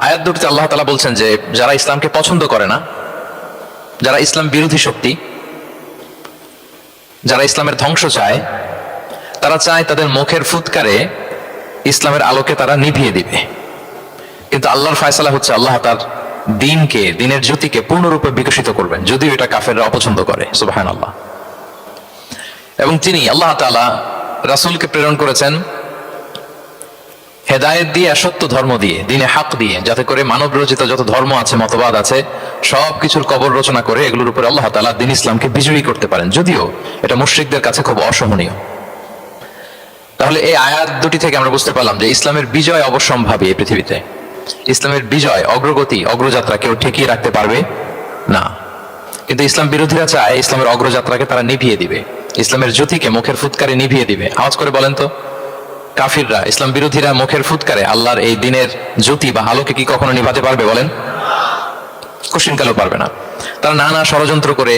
আয়াত দুটিতে আল্লাহ তাআলা বলছেন যে যারা ইসলামকে পছন্দ করে না, যারা ইসলাম বিরোধী শক্তি, যারা ইসলামের ধ্বংস চায়, তারা চায় তাদের মুখের ফুৎকারে ইসলামের আলোকে তারা নিভিয়ে দিবে। কিন্তু আল্লাহর ফয়সালা হচ্ছে আল্লাহ তার দিনকে, দিনের জ্যোতিকে পূর্ণরূপে বিকশিত করবেন, যদিও এটা কাফেররা অপছন্দ করে। সুবহানাল্লাহ। এবং তিনি আল্লাহ তাআলা রাসূলকে প্রেরণ করেছেন হেদায়েত দিয়ে, সত্য ধর্ম দিয়ে, দিনে হক দিয়ে, যাতে করে মানব রচিত যত ধর্ম আছে, মতবাদ আছে, সব কিছুর কবর রচনা করে এগুলোর উপরে আল্লাহ তাআলা দিন ইসলামকে বিজয়ী করতে পারেন, যদিও এটা মুশরিকদের কাছে খুব অসহনীয়। তাহলে এই আয়াত দুটি থেকে আমরা বুঝতে পারলাম যে ইসলামের বিজয় অবশ্যম্ভাবী। এই পৃথিবীতে ইসলামের বিজয়, অগ্রগতি, অগ্রযাত্রা কেউ ঠেকিয়ে রাখতে পারবে না। কিন্তু ইসলাম বিরোধীরা চায় ইসলামের অগ্রযাত্রাকে তারা নিভিয়ে দিবে, ইসলামের জ্যোতিকে মুখের ফুৎকারে নিভিয়ে দিবে। আওয়াজ করে বলেন তো, কাফিররা, ইসলাম বিরোধীরা মুখের ফুৎকারে আল্লাহর এই দিনের জ্যোতি বা আলোকে কি কখনো নিভাতে পারবে? বলেন, কোশ্চিনকালেও পারবে না। তারা নানা ষড়যন্ত্র করে,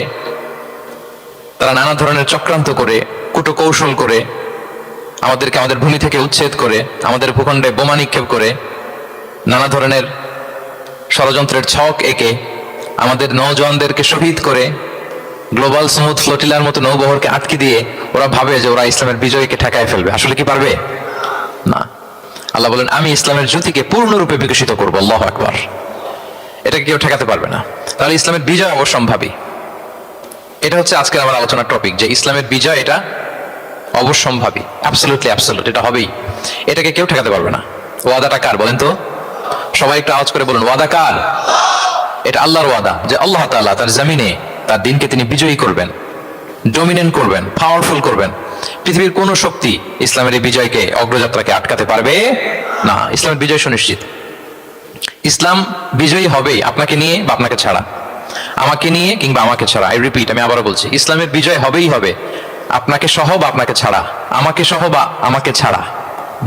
তারা নানা ধরনের চক্রান্ত করে, কূটকৌশল করে, আমাদেরকে আমাদের ভূমি থেকে উচ্ছেদ করে, আমাদের ভূখণ্ডে বোমা নিক্ষেপ করে, নানা ধরনের ষড়যন্ত্রের ছক এঁকে আমাদের নৌজওয়ানদেরকে শহীদ করে, গ্লোবাল স্মুথ ফ্লোটিলার মতো নৌবহরকে আটকে দিয়ে ওরা ভাবে যে ওরা ইসলামের বিজয়কে ঠেকায় ফেলবে। আসলে কি পারবে? না। আল্লাহ বলেন, আমি ইসলামের জ্যোতিকে পূর্ণরূপে বিকশিত করবো। আল্লাহু আকবার। এটাকে কেউ ঠেকাতে পারবে না। তাহলে ইসলামের বিজয় অবশ্যম্ভাবী। এটা হচ্ছে আজকের আমার আলোচনার টপিক, যে ইসলামের বিজয় এটা অবশ্যম্ভাবী, অ্যাবসলিউটলি অ্যাবসলিউট, এটা হবেই। এটাকে কেউ ঠেকাতে পারবে না। ওয়াদাটা কার বলেন তো? সবাই একটু আওয়াজ করে বলুন, ওয়াদা কার? এটা আল্লাহর ওয়াদা, যে আল্লাহ তাআলা তার জমিনে তার দিনকে তিনি বিজয়ী করবেন, ডমিনেন্ট করবেন, পাওয়ারফুল করবেন। পৃথিবীর কোন শক্তি ইসলামের এই বিজয়কে, অগ্রযাত্রাকে আটকাতে পারবে না। ইসলামের বিজয় সুনিশ্চিত। ইসলাম বিজয়ী হবেই, আপনাকে নিয়ে বা আপনাকে ছাড়া, আমাকে নিয়ে কিংবা আমাকে ছাড়া। আই রিপিট, আমি আবারও বলছি, ইসলামের বিজয় হবেই হবে, আপনাকে সহ বা আপনাকে ছাড়া, আমাকে সহ বা আমাকে ছাড়া,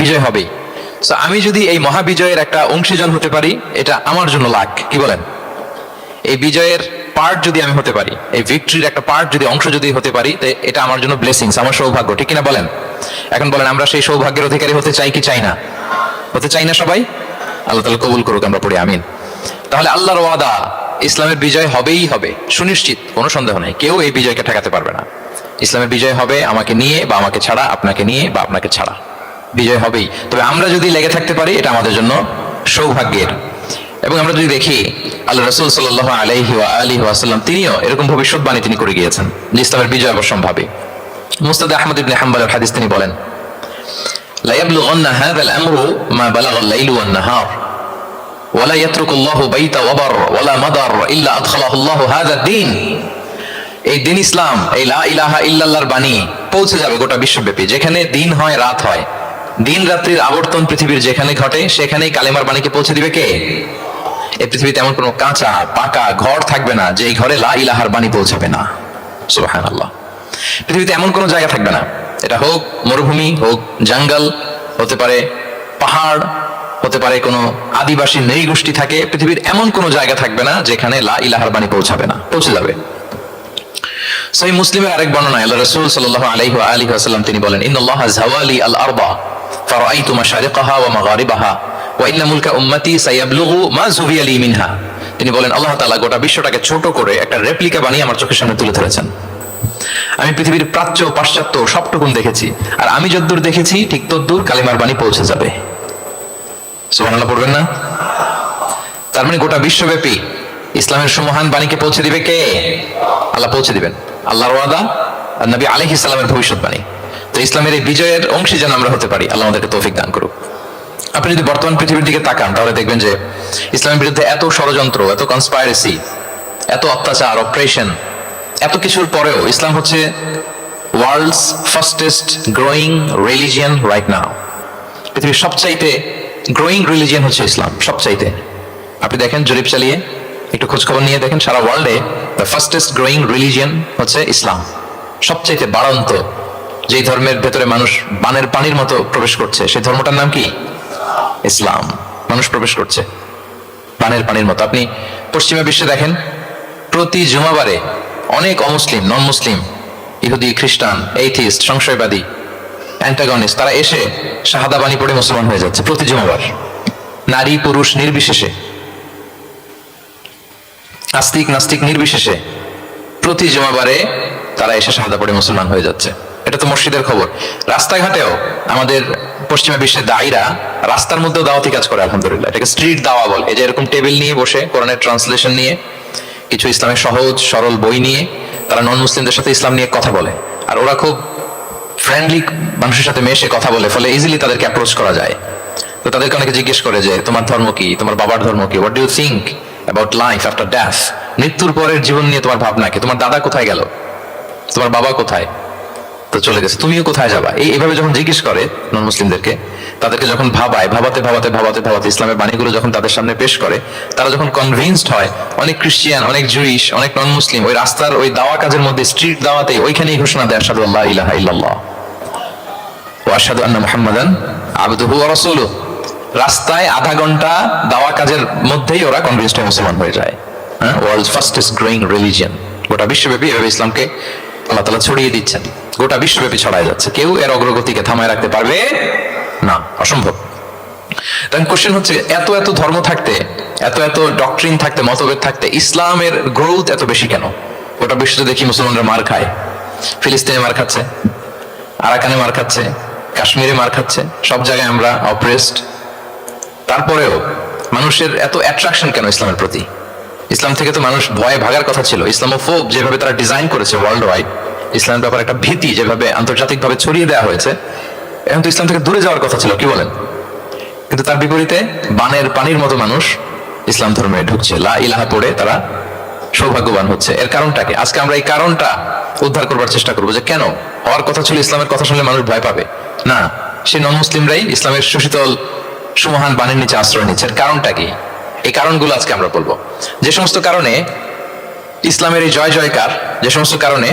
বিজয় হবেই। সো আমি যদি এই মহাবিজয়ের একটা অংশীজন হতে পারি, এটা আমার জন্য লাখ। কি বলেন? এই বিজয়ের পার্ট যদি আমি হতে পারি, এই ভিক্টরির একটা পার্ট যদি, অংশ যদি হতে পারি, এটা আমার জন্য ব্লেসিংস, আমার সৌভাগ্য। ঠিক কিনা বলেন? এখন বলেন, আমরা সেই সৌভাগ্যের অধিকারী হতে চাই কি চাই না? হতে চাই না সবাই? আল্লাহ তাআলা কবুল করুক, আমরা পড়ি আমিন। তাহলে আল্লাহর ওয়াদা, ইসলামের বিজয় হবেই হবে, সুনিশ্চিত, কোনো সন্দেহ নেই। কেউ এই বিজয়কে ঠেকাতে পারবে না। ইসলামের বিজয় হবে আমাকে নিয়ে বা আমাকে ছাড়া, আপনাকে নিয়ে বা আপনাকে ছাড়া, বিজয় হবেই। তবে আমরা যদি লেগে থাকতে পারি, এটা আমাদের জন্য সৌভাগ্যের। এবং আমরা যদি দেখি, আল্লাহ রাসূল সাল্লাল্লাহু আলাইহি ওয়া আলিহি ওয়াসাল্লাম তিনিও এরকম ভবিষ্যৎবাণী তিনি করে গিয়েছেন যে ইসলামের বিজয় অবশ্যম্ভাবী। মুসনাদ আহমদ ইবনে হাম্বলের হাদিস তিনি বলেন, লা ইয়াবলুগান্না হাযাল আমরু মা বালাগা আল-লাইলু ওয়ান-নাহার ওয়া লা ইয়াতরুকুল্লাহু বাইতা ওয়াবার ওয়া লা মাদার ইল্লা আদখালাহুল্লাহু হাযা দ্বীন। এই দিন ইসলাম, এই লা ইলাহা ইল্লাল্লাহর বাণী পৌঁছে যাবে গোটা বিশ্বব্যাপী। যেখানে দিন হয়, রাত হয়, দিন রাত্রির আবর্তন পৃথিবীর যেখানে ঘটে, সেখানেই কালেমার বাণীকে পৌঁছে দিবে কে? এই পৃথিবীতে এমন কোনো কাঁচা পাকা ঘর থাকবে না যে এই ঘরে লা ইলাহার বাণী পৌঁছাবে না। সুবহানাল্লাহ। পৃথিবীতে এমন কোনো জায়গা থাকবে না, এটা হোক মরুভূমি, হোক জঙ্গল, হতে পারে পাহাড়, হতে পারে কোনো আদিবাসী নৃগোষ্ঠী থাকে, পৃথিবীর এমন কোনো জায়গা থাকবে না যেখানে লা ইলাহার বাণী পৌঁছাবে না, পৌঁছে যাবে। সহিহ মুসলিমের আরেক বর্ণনায় আল্লাহ রাসূল সাল্লাল্লাহু আলাইহি ওয়া আলিহি ওয়াসাল্লাম তিনি বলেন, ইন্নাল্লাহা যাওয়ালি আল আরবা ফারাআইতু মাশারিকাহা ওয়া মাগারিবাহা ওয়া ইন্না মুলকা উম্মতি সায়াবলুগু মা যুবিয়া লি মিনহা। তিনি বলেন, আল্লাহ তাআলা গোটা বিশ্বটাকে ছোট করে একটা রেপ্লিকা বানিয়ে আমার চোখের সামনে তুলে ধরেছেন। আমি পৃথিবীর প্রাচ্য পাশ্চাত্য সবটুকুন দেখেছি, আর আমি যদ্দূর দেখেছি ঠিক তদ্দূর কালিমার বাণী পৌঁছে যাবে। সুবহানাল্লাহ পড়বেন না? তার মানে গোটা বিশ্বব্যাপী ইসলামের সুমহান বাণীকে পৌঁছে দিবে কে? আল্লাহ পৌঁছে দিবেন। আল্লাহর ওয়াদা আর নবী আলাইহিস সালামের ভবিষ্যৎবাণী। তো ইসলামের এই বিজয়ের অংশী যেন আমরা হতে পারি, আল্লাহ আমাদেরকে তৌফিক দান করুক। আপনি যদি বর্তমান পৃথিবীর দিকে তাকান, তাহলে দেখবেন যে ইসলামের বিরুদ্ধে এত ষড়যন্ত্র, এত কনস্পাইরেসি, এত অত্যাচার, অপারেশন, এত কিছুর পরেও ইসলাম হচ্ছে world's fastest growing religion right now. পৃথিবীর সবচাইতে গ্রোয়িং রিলিজিয়ন হচ্ছে ইসলাম, সবচাইতে। আপনি দেখেন, জরিপ চালিয়ে একটু খোঁজখবর নিয়ে দেখেন, সারা ওয়ার্ল্ডে দ্য ফাস্টেস্ট গ্রোয়িং রিলিজিয়ন হচ্ছে ইসলাম। সবচাইতে বাড়ন্ত যেই ধর্মের ভেতরে মানুষ বানের পানির মতো প্রবেশ করছে, সেই ধর্মটার নাম কি? ইসলাম। মানুষ প্রবেশ করছে বানের পানির মতো। আপনি পশ্চিমা বিশ্বে দেখেন, প্রতি জুমাবারে অনেক অমুসলিম, নন মুসলিম, ইহুদি, খ্রিস্টান, এইথিস্ট, সংশয়বাদী, অ্যান্টাগনিস্ট, তারা এসে শাহাদা বাণী পড়ে মুসলমান হয়ে যাচ্ছে প্রতি জুমাবার, নারী পুরুষ নির্বিশেষে। আস্তিক নাস্তিক নির্বিশেষে প্রতি জুমাবারে তারা এসে শাহাদা পড়ে মুসলমান হয়ে যাচ্ছে। এটা তো মসজিদের খবর। রাস্তাঘাটেও আমাদের পশ্চিমা বিশ্বের দায়ীরা রাস্তার মধ্যেও দাওয়াতি কাজ করে, আলহামদুলিল্লাহ। এটাকে স্ট্রিট দাওয়া বলে। এই যে এরকম টেবিল নিয়ে বসে কোরআনের ট্রান্সলেশন নিয়ে, কিছু ইসলামের সহজ সরল বই নিয়ে তারা নন মুসলিমদের সাথে ইসলাম নিয়ে কথা বলে। আর ওরা খুব ফ্রেন্ডলি মানুষের সাথে মেশে কথা বলে, ফলে ইজিলি তাদেরকে অ্যাপ্রোচ করা যায়। তো তাদেরকে অনেকে জিজ্ঞেস করে যে তোমার ধর্ম কি, তোমার বাবার ধর্ম কি, what do you think about life after death, মৃত্যুর পরের জীবন নিয়ে তোমার ভাবনা কি, তোমার দাদা কোথায় গেল, তোমার বাবা কোথায়, তো চলে গেছে, তুমিও কোথায় যাবা। এইভাবে যখন জিজ্ঞেস করে নন মুসলিমদেরকে, তাদেরকে যখন ভাবায়, ভাবাতে ভাবাতে ভাবাতে ভাবাতে ইসলামের বাণীগুলো যখন তাদের সামনে পেশ করে, তারা যখন কনভিন্সড হয়, অনেক খ্রিস্টিয়ান, অনেক জুইশ, অনেক নন মুসলিম ওই রাস্তার ওই দাওয়া কাজের মধ্যে, স্ট্রিট দাওয়াতে ওইখানেই ঘোষণা দেয় আশহাদু আল্লা ইলাহা ইল্লাল্লাহ ওয়া আশহাদু আন্না মুহাম্মাদান আবদুহু ওয়া রাসূলুহু। রাস্তায় আধা ঘন্টা দাওয়া কাজের মধ্যেই ওরা কনভিন্সড হয়ে মুসলমান হয়ে যায়। World's fastest growing religion. গোটা বিশ্বব্যাপী এভাবে ইসলামকে আল্লাহ তাআলা ছড়িয়ে দিচ্ছেন, গোটা বিশ্বব্যাপী ছড়ায় যাচ্ছে। কেউ এর অগ্রগতিকে থামায় রাখতে পারবে না, অসম্ভব। তাই কোশ্চেন হচ্ছে, এত এত ধর্ম থাকতে, এত এত ডক্ট্রিন থাকতে, মতভেদ থাকতে ইসলামের গ্রোথ এত বেশি কেন? গোটা বিশ্বতে দেখি মুসলমানরা মার খায়, ফিলিস্তিনে মার খাচ্ছে, আরাকানে মার খাচ্ছে, কাশ্মীরে মার খাচ্ছে, সব জায়গায় আমরা অপ্রেসড। তারপরেও মানুষের এত অ্যাট্রাকশন কেন ইসলামের প্রতি? ইসলাম থেকে তো মানুষ ভয়ে ভাগার কথা ছিল। ইসলামোফোব যেভাবে তারা ডিজাইন করেছে ওয়ার্ল্ড ওয়াইড, ইসলামের ব্যাপারে একটা ভীতি যেভাবে আন্তর্জাতিকভাবে ছড়িয়ে দেওয়া হয়েছে, এখন তো ইসলাম থেকে দূরে যাওয়ার কথা ছিল, কি বলেন? কিন্তু তার বিপরীতে বানের পানির মতো মানুষ ইসলাম ধর্মে ঢুকছে, লা ইলাহা পড়ে তারা সৌভাগ্যবান হচ্ছে। এর কারণটাকে আজকে আমরা এই কারণটা উদ্ধার করবার চেষ্টা করবো, যে কেন হওয়ার কথা ছিল ইসলামের কথা শুনলে মানুষ ভয় পাবে না, সেই নন মুসলিমরাই ইসলামের সুশীতল সুমহান বাণীর নিচে আশ্রয় নিচ্ছে। এর কারণটা কি? এই কারণগুলো আজকে আমরা বলবো। যে সমস্ত কারণে ইসলামের এই জয় জয়কার, যে সমস্ত কারণে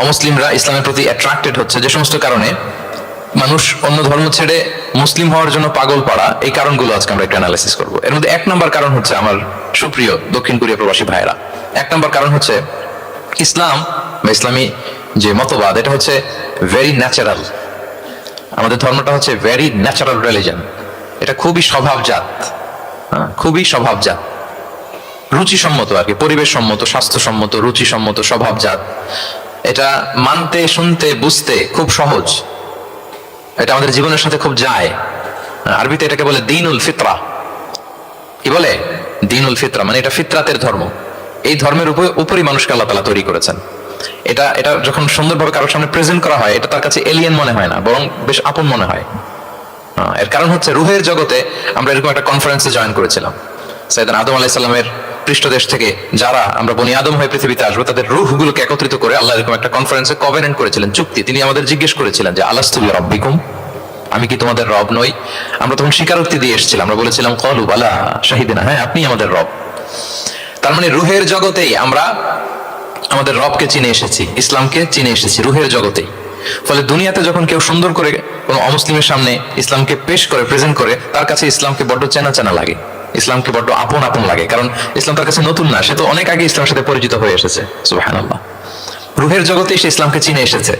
অমুসলিমরা ইসলামের প্রতি অ্যাট্রাক্টেড হচ্ছে, যে সমস্ত কারণে মানুষ অন্য ধর্ম ছেড়ে মুসলিম হওয়ার জন্য পাগল পাড়া, এই কারণগুলো আজকে আমরা একটু অ্যানালাইসিস করবো। এর মধ্যে এক নম্বর কারণ হচ্ছে, আমার সুপ্রিয় দক্ষিণ কোরিয়া প্রবাসী ভাইরা, এক নম্বর কারণ হচ্ছে ইসলাম বা ইসলামী যে মতবাদ, এটা হচ্ছে ভেরি ন্যাচারাল। আমাদের ধর্মটা হচ্ছে ভেরি ন্যাচারাল রিলিজন। এটা খুবই স্বভাবজাত, খুবই স্বভাবজাত, রুচিসম্মত আর কি, পরিবেশ সম্মত, স্বাস্থ্যসম্মত, রুচিসম্মত, স্বভাবজাত। এটা মানতে, শুনতে, বুঝতে খুব সহজ। এটা আমাদের জীবনের সাথে খুব যায়। আরবিতে এটাকে বলে দীনুল ফিতরা। কি বলে? দীনুল ফিতরা, মানে এটা ফিতরাতের ধর্ম। এই ধর্মের উপরই মানুষকে আল্লাহ তাআলা তৈরি করেছেন। এটা যখন সুন্দরভাবে কারোর সামনে প্রেজেন্ট করা হয়, এটা তার কাছে এলিয়েন মনে হয় না, বরং বেশ আপন মনে হয়। এর কারণ হচ্ছে রুহের জগতে আমরা এরকম একটা কনফারেন্সে জয়েন করেছিলাম। সাইয়েদনা আদম আলাইহিস সালামের পৃষ্ঠদেশ থেকে যারা আমরা বনি আদম হয়ে পৃথিবীতে আসবো, তাদের রূহগুলোকে একত্রিত করে আল্লাহ এরকম একটা কনফারেন্সে কভেনেন্ট করেছিলেন, চুক্তি। তিনি আমাদের জিজ্ঞেস করেছিলেন যে আলাস্তু বিরাব্বিকুম, আমি কি তোমাদের রব নই? আমরা তখন স্বীকারোক্তি দিয়ে এসেছিলাম, আমরা বলেছিলাম ক্বালু বালা শাহিদিনা, হ্যাঁ আপনি আমাদের রব। তার মানে রুহের জগতেই আমরা আমাদের রবকে চিনে এসেছি, ইসলামকে চিনে এসেছি রুহের জগতেই। ফলে দুনিয়াতে যখন কেউ সুন্দর করে কোনো অমুসলিমের সামনে ইসলামকে পেশ করে, প্রেজেন্ট করে, তার কাছে ইসলামকে বড্ড চেনা চেনা লাগে, ইসলামকে বড্ড আপন আপন লাগে। কারণ ইসলাম তার কাছে নতুন না, সে তো অনেক আগে ইসলামের সাথে পরিচিত হয়ে এসেছে। সুবহানাল্লাহ। রুহের জগতেই সে ইসলামকে চিনে এসেছে,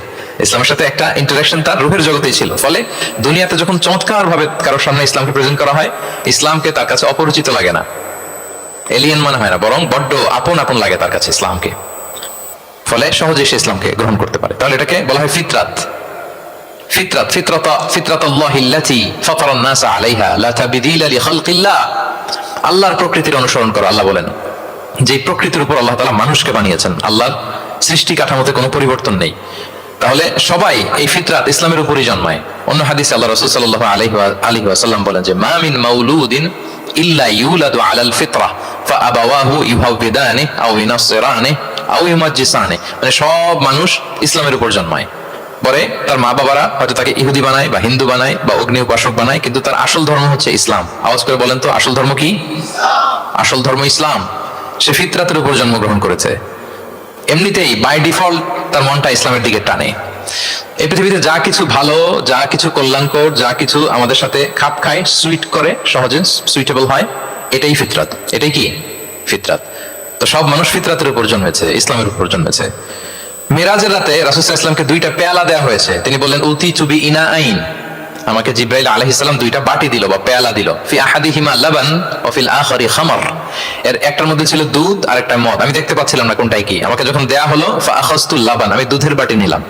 ইসলামের সাথে একটা ইন্টারাকশন তার রুহের জগতেই ছিল। ফলে দুনিয়াতে যখন চমৎকার ভাবে কারোর সামনে ইসলামকে প্রেজেন্ট করা হয়, ইসলামকে তার কাছে অপরিচিত লাগে না, এলিয়েন মনে হয় না, বরং বড্ড আপন আপন লাগে তার কাছে ইসলামকে। ফলে সহজেই সে ইসলামকে গ্রহণ করতে পারে। তাহলে এটাকে বলা হয় ফিতরাত। ফিতরাত, ফিতরাতাল্লাহিল্লাতী ফাতারান নাস আলাইহা লা তাবদীলা লিখালকিল্লাহ। আল্লাহর প্রকৃতির অনুসরণ করো। আল্লাহ বলেন যে প্রকৃতির উপর আল্লাহ তাআলা মানুষকে বানিয়েছেন, আল্লাহর সৃষ্টি কাঠামোতে কোনো পরিবর্তন নেই। তাহলে সবাই এই ফিতরাত ইসলামের উপরই জন্মায়। অন্য হাদিসে আল্লাহ রাসূল সাল্লাল্লাহু আলাইহি ওয়াসাল্লাম বলেন যে মা মিন মাউলুদিন ইল্লা ইউলাদু আলাল ফিতরা ফাআবাওয়াহু ইউহাউবিদানিহি আও ইউনাসসিরানিহি আও ইউমাজ্জিসানিহি। মানে সব মানুষ ইসলামের উপর জন্মায়, পরে তার মা বাবারা হয়তো তাকে ইহুদি বানায় বা হিন্দু বানায় বা অগ্নি উপাসক বানায়, কিন্তু তার আসল ধর্ম হচ্ছে ইসলাম। আওয়াজ করে বলেন তো, আসল ধর্ম কি? আসল ধর্ম ইসলাম। সে ফিতরাতের উপর জন্মগ্রহণ করেছে, এমনিতেই বাই ডিফল্ট তার মনটা ইসলামের দিকে টানে। এই পৃথিবীতে যা কিছু ভালো, যা কিছু কল্যাণকর, যা কিছু আমাদের সাথে খাপ খায়, সুইট করে, সহজে সুইটেবল হয়, এটাই ফিতরাত। এটাই কি? ফিতরাত। তো সব মানুষ ফিতরাতের উপর জন্মেছে, ইসলামের উপর জন্মেছে। মিরাজের রাতে রাসূল সাল্লাল্লাহু আলাইহি ওয়াসাল্লামকে দুইটা পেয়ালা দেওয়া হয়েছে। তিনি বললেন উতি চুবি ইনা আইন, আমাকে জিব্রাইল আলাইহিস সালাম দুইটা বাটি দিল বা পেয়ালা দিল, ফি আহাদিহিমা লাবান ওয়া ফিল আখারি খামর, এর একটার মধ্যে ছিল দুধ আর একটা মদ, আমি দেখতে পাচ্ছিলাম না কোনটাই কি। আমাকে যখন দেয়া হলো ফা আখাযতুল লাবান, আমি দুধের বাটি নিলাম।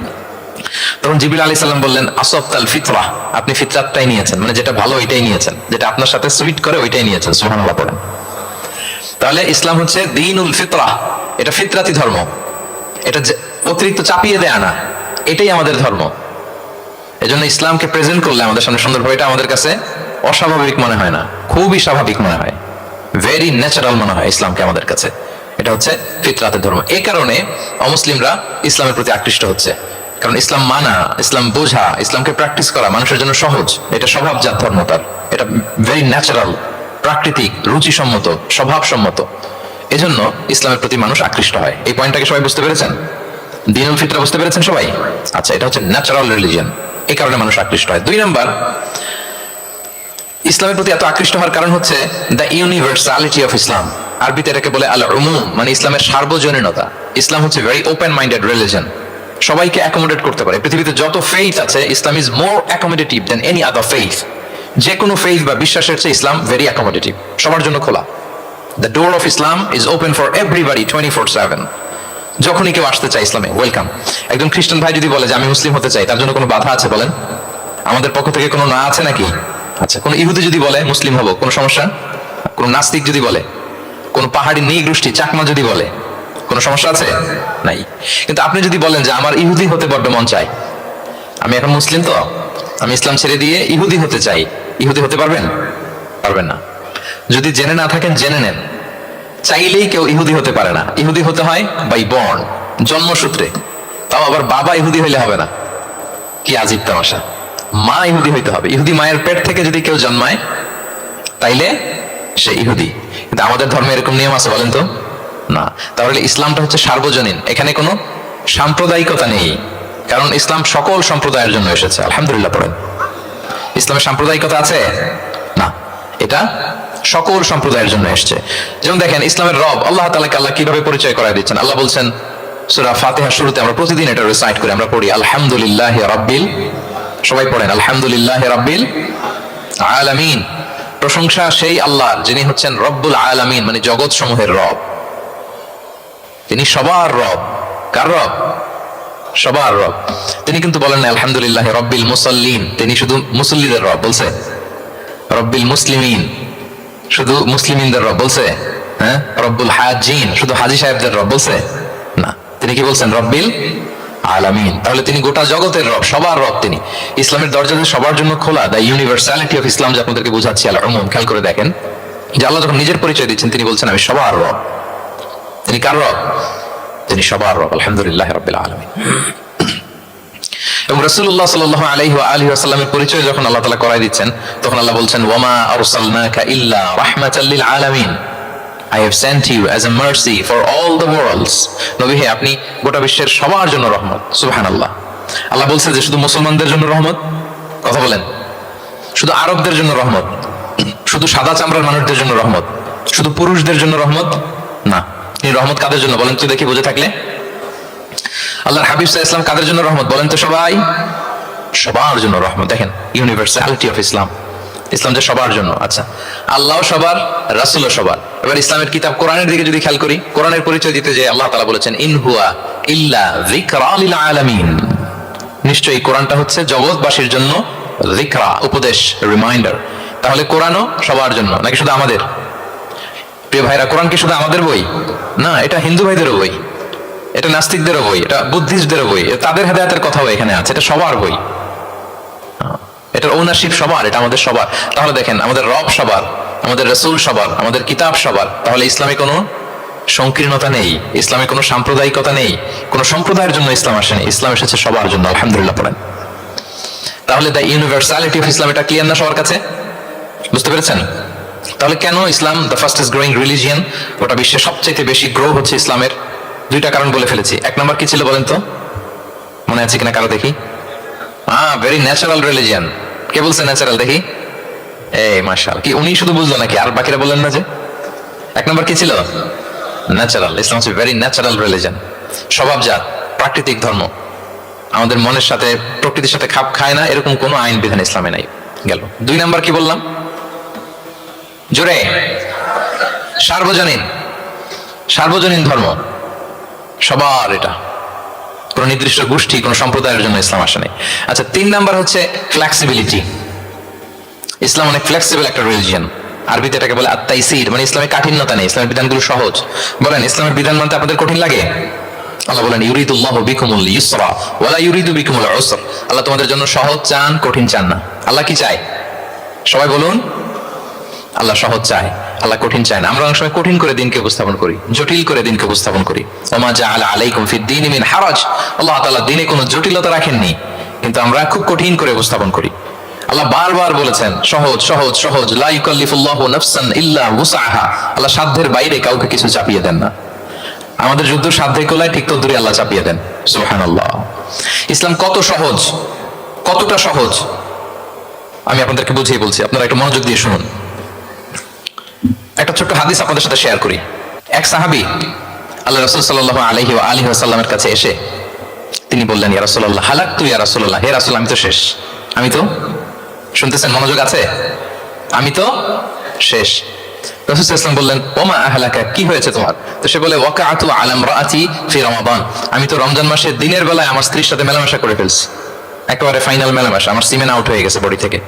তখন জিবরিল আলাইহিস সালাম বললেন আসাবতাল ফিতরা, আপনি ফিতরাতটাই নিয়েছেন, মানে যেটা ভালো ওইটাই নিয়েছেন, যেটা আপনার সাথে সুইট করে ওইটাই নিয়েছেন। সুবহানাল্লাহ পড়েন। তাহলে ইসলাম হচ্ছে দ্বীনুল ফিতরা, এটা ফিতরাতি ধর্ম, এটা অতিরিক্ত চাপিয়ে দেয়া না, এটাই আমাদের ধর্ম। এজন্য ইসলামকে প্রেজেন্ট করলে আমাদের সামনে সুন্দরভাবে, এটা আমাদের কাছে অস্বাভাবিক মনে হয় না, খুবই স্বাভাবিক মনে হয়, ভেরি ন্যাচারাল মনে হয় ইসলামকে আমাদের কাছে। এটা হচ্ছে ফিতরাতের ধর্ম। এই কারণে অমুসলিমরা ইসলামের প্রতি আকৃষ্ট হচ্ছে, কারণ ইসলাম মানা, ইসলাম বোঝা, ইসলামকে প্র্যাকটিস করা মানুষের জন্য সহজ। এটা স্বভাবজাত ধর্ম, তার এটা ভেরি ন্যাচারাল, প্রাকৃতিক, রুচিসম্মত, স্বভাবসম্মত। এজন্য ইসলামের প্রতি মানুষ আকৃষ্ট হয়। এই পয়েন্টটাকে সবাই বুঝতে পেরেছেন? দ্বীনুল ফিতরা বুঝতে পেরেছেন সবাই? আচ্ছা, এটা হচ্ছে ন্যাচারাল রিলিজিয়ন, এই কারণে মানুষ আকৃষ্ট হয়। 2 নাম্বার, ইসলামের প্রতি এত আকৃষ্ট হওয়ার কারণ হচ্ছে দ্য ইউনিভার্সালিটি অফ ইসলাম। আরবিতে এটাকে বলে আল উমুম, মানে ইসলামের সার্বজনীনতা। ইসলাম হচ্ছে ভেরি ওপেন মাইন্ডেড রিলিজিয়ন, সবাইকে অ্যাকোমোডেট করতে পারে। পৃথিবীতে যত ফেইথ আছে, Islam is more accommodative than any other faith. যে কোনো ফেইথ বা বিশ্বাসের চেয়ে ইসলাম ভেরি অ্যাকোমোডেটিভ, সবার জন্য খোলা। The door of Islam is open for everybody 24/7। যখনই কেউ আসতে চায় ইসলামে ওয়েলকাম। একজন খ্রিস্টান ভাই যদি বলে যে আমি মুসলিম হতে চাই, তার জন্য কোনো বাধা আছে বলেন? আমাদের পক্ষ থেকে কোনো না আছে নাকি? আচ্ছা, কোন ইহুদি যদি বলে মুসলিম হবো, কোনো সমস্যা? কোন নাস্তিক যদি বলে, কোন পাহাড়ি নৃগোষ্ঠী চাকমা যদি বলে, কোনো সমস্যা আছে? নাই। কিন্তু আপনি যদি বলেন যে আমার ইহুদি হতে বড্ড মন চাই, আমি এখন মুসলিম তো, আমি ইসলাম ছেড়ে দিয়ে ইহুদি হতে চাই, ইহুদি হতে পারবেন? পারবেন না। যদি জেনে না থাকেন জেনে নেন, চাইলেই কেউ ইহুদি হতে পারে না। ইহুদি হতে হয় বাই বর্ন, জন্মসূত্রে। তাও আবার বাবা ইহুদি হইলে হবে না। কি আজীব তামাশা! মা ইহুদি হইতে হবে। ইহুদি মায়ের পেট থেকে যদি কেউ জন্মায় তাইলে সে ইহুদি। কিন্তু আমাদের ধর্মে এরকম নিয়ম আছে বলেন তো? না। তাহলে ইসলামটা হচ্ছে সার্বজনীন, এখানে কোনো সাম্প্রদায়িকতা নেই, কারণ ইসলাম সকল সম্প্রদায়ের জন্য এসেছে। আলহামদুলিল্লাহ পড়েন। ইসলামের সাম্প্রদায়িকতা আছে না, এটা সকল সম্প্রদায়ের জন্য এসেছে। যেমন দেখেন, ইসলামের রব আল্লাহ তাআলাকে আল্লাহ কিভাবে পরিচয় করায় দিচ্ছেন। আল্লাহ বলছেন সূরা ফাতিহার শুরুতে, আমরা প্রতিদিন এটা রিসাইট করি, আমরা পড়ি আলহামদুলিল্লাহি রাব্বিল, সবাই পড়েন আলহামদুলিল্লাহি রাব্বিল আলামিন। প্রশংসা সেই আল্লাহর যিনি হচ্ছেন রব্বুল আলামিন, মানে জগৎ সমূহের রব। তিনি সবার রব। কার রব? সবার রব। তিনি কিন্তু বলেন না আলহামদুলিল্লাহি রাব্বিল মুসাল্লিন, তিনি শুধু মুসল্লিদের রব বলছে। রব্বিল মুসলিমিন, শুধু মুসলিমিনদের রব বলছে? হ্যাঁ। রব্বুল হাজিন, শুধু হাজি সাহেবদের রব বলছে? না। তিনি কি বলছেন? রব্বিল আলামিন। তাহলে তিনি গোটা জগতের রব, সবার রব তিনি। ইসলামের দরজা সবার জন্য খোলা। দ্য ইউনিভার্সালিটি অফ ইসলাম যে আপনাদেরকে বোঝাচ্ছি, আল উমুম, খেয়াল করে দেখেন যে আল্লাহ যখন নিজের পরিচয় দিচ্ছেন তিনি বলছেন আমি সবার রব। তিনি কার রব? তিনি সবার রব। আলহামদুলিল্লাহ রাব্বিল আলামিন। এবং রাসূলুল্লাহ সাল্লাল্লাহু আলাইহি ওয়া আলিহি ওয়াসাল্লামের পরিচয় যখন আল্লাহ তাআলা করায় দিচ্ছেন, তখন আল্লাহ বলছেন ওয়ামা আরসালনাকা ইল্লা রাহমাতাল লিল আলামিন, I have sent you as a mercy for all the worlds. নবী হে, আপনি গোটা বিশ্বের সবার জন্য রহমত। সুবহানাল্লাহ। আল্লাহ বলছে যে শুধু মুসলমানদের জন্য রহমত? কথা বলেন। শুধু আরবদের জন্য রহমত? শুধু সাদা চামড়ার মানুষদের জন্য রহমত? শুধু পুরুষদের জন্য রহমত? না। এই রহমত কাদের জন্য বলেন তো দেখি, বুঝে থাকলে? আল্লাহর হাবিব সাল্লাল্লাহু আলাইহি ওয়াসাল্লাম কাদের জন্য রহমত বলেন তো সবাই? সবার জন্য রহমত। দেখেন ইউনিভার্সালিটি অফ ইসলাম, ইসলাম যে সবার জন্য। আচ্ছা, আল্লাহ সবার, রাসূলও সবার। এবার ইসলামের কিতাব কোরআনের দিকে যদি খেয়াল করি, কোরআনের পরিচয় দিতে যে আল্লাহ তাআলা বলেছেন ইন হুয়া ইল্লা যিকরা লিল আলামিন, নিশ্চয়ই কোরআনটা হচ্ছে জগৎবাসীর জন্য যিকরা, উপদেশ, রিমাইন্ডার। তাহলে কোরআনও সবার জন্য নাকি শুধু আমাদের? প্রিয় ভাইরা, কোরআন কি শুধু আমাদের বই? না, এটা হিন্দু ভাইদেরও বই, এটা নাস্তিকদেরও বই, এটা বুদ্ধিস্টদেরও বই, তাদের হেদায়েতের কথাও এখানে আছে। এটা সবার বই, এটার ওনারশিপ সবার, এটা আমাদের সবার। তাহলে দেখেন, আমাদের রব সবার, আমাদের রাসূল সবার, আমাদের কিতাব সবার। তাহলে ইসলামে কোনো সংকীর্ণতা নেই, ইসলামে কোনো সাম্প্রদায়িকতা নেই, কোনো সম্প্রদায়ের জন্য ইসলাম আসেনি, ইসলাম এসেছে সবার জন্য। আলহামদুলিল্লাহ পড়েন। তাহলে দ্য ইউনিভার্সালিটি অফ ইসলাম, এটা ক্লিয়ার না সবার কাছে? বুঝতে পেরেছেন? তাহলে কেন ইসলাম দ্য ফাস্টেস্ট গ্রোয়িং রিলিজিয়ন? গোটা বিশ্বে সবচেয়ে বেশি গ্রো হচ্ছে ইসলামের। 2টা কারণ বলে ফেলেছি। 1 নম্বর কি ছিল বলেন তো? মনে আছে কিনা কারো দেখি? Very natural religion. কে বলছে ন্যাচারাল দেখি? এই মাশাআল্লাহ। কি উনি শুধু বুঝলো নাকি, আর বাকিরা বললেন না যে? 1 নম্বর কি ছিল? ন্যাচারাল। ইসলাম হচ্ছে ভেরি ন্যাচারাল রিলিজিয়ন, স্বভাবজাত, প্রাকৃতিক ধর্ম। আমাদের মনের সাথে প্রকৃতির সাথে খাপ খায় না, এরকম কোনো আইন বিধান ইসলামে নাই। গেল 2 নাম্বার কি বললাম? জোরে, সার্বজনীন। সার্বজনীন ধর্ম সবার, এটা কোন নির্দিষ্ট গোষ্ঠী কোন সম্প্রদায়ের জন্য ইসলাম আসে নাই। আচ্ছা 3 নাম্বার হচ্ছে ফ্লেক্সিবিলিটি। ইসলাম অনেক ফ্লেক্সিবল একটা রিলিজিয়ন। আরবিতে এটাকে বলে আত-তাইসির, মানে ইসলামে কাঠিন্যতা নেই, ইসলামের বিধানগুলো সহজ। বলেন ইসলামের বিধান মানতে আপনাদের কঠিন লাগে? আল্লাহ বলেন ইউরিদুল্লাহু বিকুমুল ইউসরা ওয়া লা ইউরিদু বিকুমুল উসর। আল্লাহ তোমাদের জন্য সহজ চান, কঠিন চান না। আল্লাহ কি চায়? সবাই বলুন, আল্লাহ সহজ চায়, আল্লাহ কঠিন চায় না। আমরা অনেক সময় কঠিন করে দিনকে উপস্থাপন করি, জটিল করে দিনকে উপস্থাপন করি। ওমা জাআলা আলাইকুম ফিদ-দীনি মিন হারাজ। আল্লাহ তাআলা দিনে কোনো জটিলতা রাখেননি, কিন্তু আমরা খুব কঠিন করে উপস্থাপন করি। আল্লাহ বারবার বলেছেন সহজ সহজ সহজ, লা ইউকাল্লিফুল্লাহু নাফসান ইল্লা উসআহা। আল্লাহ সাধ্যের বাইরে কাউকে কিছু চাপিয়ে দেন না। আমাদের যুদ্ধ সাধ্যে কোলায় ঠিক তদ্দুরি আল্লাহ চাপিয়ে দেন। সুবহানাল্লাহ। ইসলাম কত সহজ, কতটা সহজ আমি আপনাদেরকে বুঝিয়ে বলছি, আপনারা একটু মনোযোগ দিয়ে শুনুন। একটা ছোট্ট হাদিস আপনাদের সাথে শেয়ার করি। এক সাহাবী আল্লাহ রাসূল সাল্লাল্লাহু আলাইহি ওয়া আলিহি ওয়াসাল্লামের কাছে এসে তিনি বললেন, ইয়া রাসূলুল্লাহ হালাকতু ইয়া রাসূলুল্লাহ, হে রাসূল আমি তো শেষ। আমি তো, শুনতেছেন, মনোযোগ আছে? আমি তো শেষ। রাসূল সাল্লাল্লাহু আলাইহি ওয়াসাল্লাম বললেন, ওমা আহলাকা, কি হয়েছে তোমার? তো সে বলে, ওয়াকাআতু আলা ইমরাআতি ফি রমাদান, আমি তো রমজান মাসে দিনের বেলায় আমার স্ত্রীর সাথে মেলামেশা করে ফেলছি, একেবারে ফাইনাল মেলামেশা, আমার সিমেন আউট হয়ে গেছে বডি থেকে।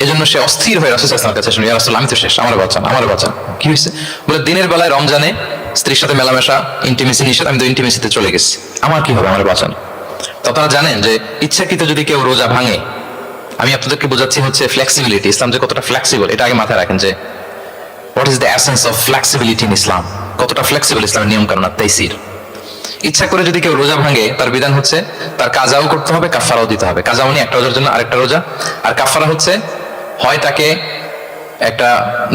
এজন্য সে অস্থির হয়ে রাসূল সাল্লাল্লাহু আলাইহি ওয়াসাল্লামের কাছে শুনি, ইয়া রাসূল আমি তো শেষ, আমার বাঁচান, আমার বাঁচান। কি হয়েছে? বলে দিনের বেলায় রমজানে স্ত্রীর সাথে মেলামেশা, ইন্টিমেসি নিষেধ, আমি তো ইন্টিমেসিতে চলে গেছি, আমার কি হবে, আমার বাঁচান। তো আপনারা জানেন যে ইচ্ছাকৃত যদি কেউ রোজা ভাঙে, আমি আপনাদেরকে বোঝাচ্ছি হচ্ছে ফ্লেক্সিবিলিটি, ইসলাম যে কতটা ফ্লেক্সিবল এটা আগে মাথায় রাখেন, যে what is the essence of flexibility in Islam, কতটা ফ্লেক্সিবল ইসলামের নিয়ম কানুন তাইসির। ইচ্ছা করে যদি কেউ রোজা ভাঙে, তার বিধান হচ্ছে তার কাজাও করতে হবে, কাফারাও দিতে হবে। কাজা মানে একটা রোজার জন্য আরেকটা রোজা, আর কাফারা হচ্ছে হয় তাকে একটা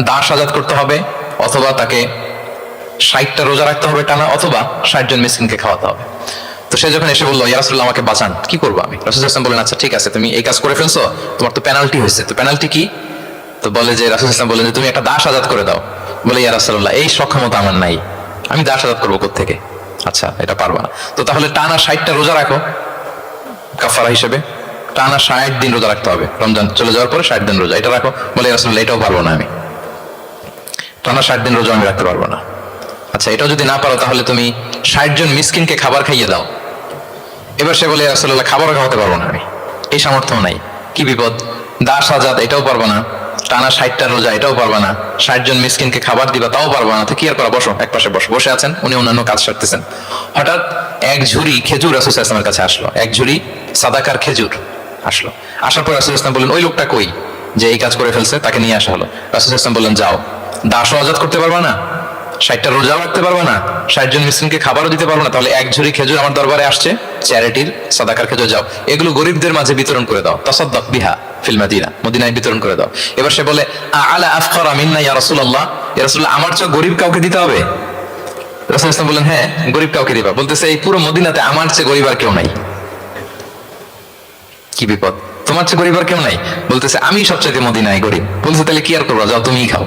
দাস আজাদ করতে হবে, অথবা তাকে 60টা রোজা রাখতে হবে টানা, অথবা 60 জন মিসকিনকে খাওয়াতে হবে। তো সে যখন এসে বললো, ইয়া রাসূলুল্লাহ আমাকে বাঁচান, কি করবো আমি? রাসূল সাল্লাল্লাহু আলাইহি ওয়াসাল্লাম বলেন, আচ্ছা ঠিক আছে, তুমি এই কাজ করে ফেলছো, তোমার তো পেনাল্টি হয়েছে। তো পেনাল্টি কি? তো বলে যে, রাসূল সাল্লাল্লাহু আলাইহি ওয়াসাল্লাম বলেন যে তুমি একটা দাস আজাদ করে দাও। বলে, ইয়া রাসূলুল্লাহ এই সক্ষমতা আমার নাই, আমি দাস আজাদ করবো কোত্থেকে? আচ্ছা এটা পারবা না, তো তাহলে টানা 60টা রোজা রাখো কাফারা হিসেবে, টানা 60 দিন রোজা রাখতে হবে, রমজান চলে যাওয়ার পরে 60 দিন রোজা, এটা রাখো। বলে, ইয়া রাসূলুল্লাহ এটাও পারবো না, আমি টানা 60 দিন রোজা আমি রাখতে পারবো না। আচ্ছা এটাও যদি না পারো, তাহলে তুমি 60 জন মিসকিনকে খাবার খাইয়ে দাও। এবার সে বলে, ইয়া রাসূলুল্লাহ খাবারও খাওয়াতে পারবো না আমি, এই সামর্থ্য নাই। কি বিপদ! দাস আজাদ এটাও পারবো না, টানা 60টা রোজা এটাও পারবা না, 60 জন মিসকিনকে খাবার দিবা তাও পারবা না, তো কি আর করা? বসো, এক পাশে বসো। বসে আছেন, উনি অন্যান্য কাজ সারতেছেন। হঠাৎ এক ঝুড়ি খেজুর রাসূল সাল্লাল্লাহু আলাইহি ওয়াসাল্লামের কাছে আসলো, এক ঝুড়ি সাদাকার খেজুর আসলো। আসার পর রাসূল সাল্লাল্লাহু আলাইহি ওয়াসাল্লাম বললেন, ওই লোকটা কই যে এই কাজ করে ফেলছে, তাকে নিয়ে আসা হলো। রাসূল সাল্লাল্লাহু আলাইহি ওয়াসাল্লাম বললেন, যাও, দাসও আজাদ করতে পারবা না, 60টা রোজাও রাখতে পারবা না, 60 জন মিসকিনকে খাবারও দিতে পারবো না, তাহলে এক ঝুড়ি খেজুর আমার দরবারে আসছে, চ্যারিটির সাদাকার খেজুর, যাও এগুলো গরিবদের মাঝে বিতরণ করে দাও, তাসাদ্দাক বিহা ফিল মাদিনা, মদিনায় বিতরণ করে দাও। এবার সে বলে, আলা আফকারা মিন্না ইয়া রাসূলুল্লাহ, ইয়া রাসূলুল্লাহ আমার চেয়ে গরিব কাউকে দিতে হবে? রাসূল সাল্লাল্লাহু আলাইহি ওয়াসাল্লাম বললেন, হ্যাঁ গরিব কাউকে দিবা। বলতেছে, এই পুরো মদিনাতে আমার চেয়ে গরিব আর কেউ নাই। কি বিপদ! তোমার চেয়ে গরিব আর কেউ নাই? বলতেছে, আমি সবচেয়ে মদিনায় গরিব। বলছে, তাহলে কি আর করবা, যাও তুমিই খাও,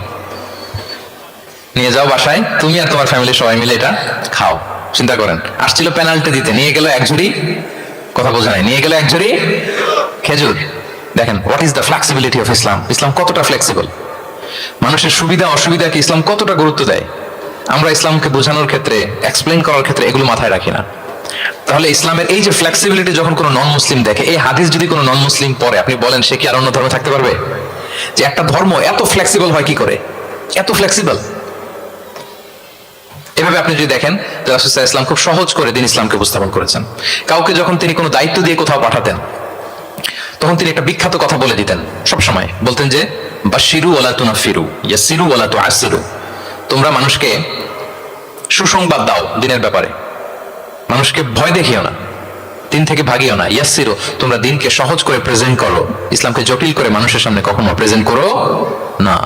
নিয়ে যাও বাসায়, তুমি আর তোমার ফ্যামিলি সবাই মিলে এটা খাও। চিন্তা করেন, আসছিল পেনাল্টি দিতে, নিয়ে গেল এক ঝুড়ি, কথা বোঝা নাই, নিয়ে গেল এক ঝুড়ি খেজুর। দেখেন what is the flexibility of Islam, ইসলাম কতটা ফ্লেক্সিবল, মানুষের সুবিধা অসুবিধাকে ইসলাম কতটা গুরুত্ব দেয়। আমরা ইসলামকে বোঝানোর ক্ষেত্রে, এক্সপ্লেইন করার ক্ষেত্রে এগুলো মাথায় রাখি না। তাহলে ইসলামের এই যে ফ্লেক্সিবিলিটি যখন কোনো নন মুসলিম দেখে, এই হাদিস যদি কোনো নন মুসলিম পড়ে, আপনি বলেন সে কি আর অন্য ধর্মে থাকতে পারবে? যে একটা ধর্ম এত ফ্লেক্সিবল হয় কি করে, এত ফ্লেক্সিবল। এভাবে আপনি যদি দেখেন যে রাসূল সাল্লাল্লাহু আলাইহি ওয়াসাল্লাম খুব সহজ করে দিন ইসলামকে উপস্থাপন করেছেন। কাউকে যখন তিনি কোনো দায়িত্ব দিয়ে কোথাও পাঠাতেন, তখন তিনি একটা বিখ্যাত কথা বলে দিতেন, সব সময় বলতেন যে, বাশিরু ওয়ালা তুনাফিরু, ইয়াসিরু ওয়ালা তুআসিরু, তোমরা মানুষকে সুসংবাদ দাও দিনের ব্যাপারে, মানুষকে ভয় দেখিও না, দিন থেকে ভাগিও না। ইয়াসিরু, তোমরা দিনকে সহজ করে প্রেজেন্ট করো, ইসলামকে জটিল করে মানুষের সামনে কখনো প্রেজেন্ট করো না।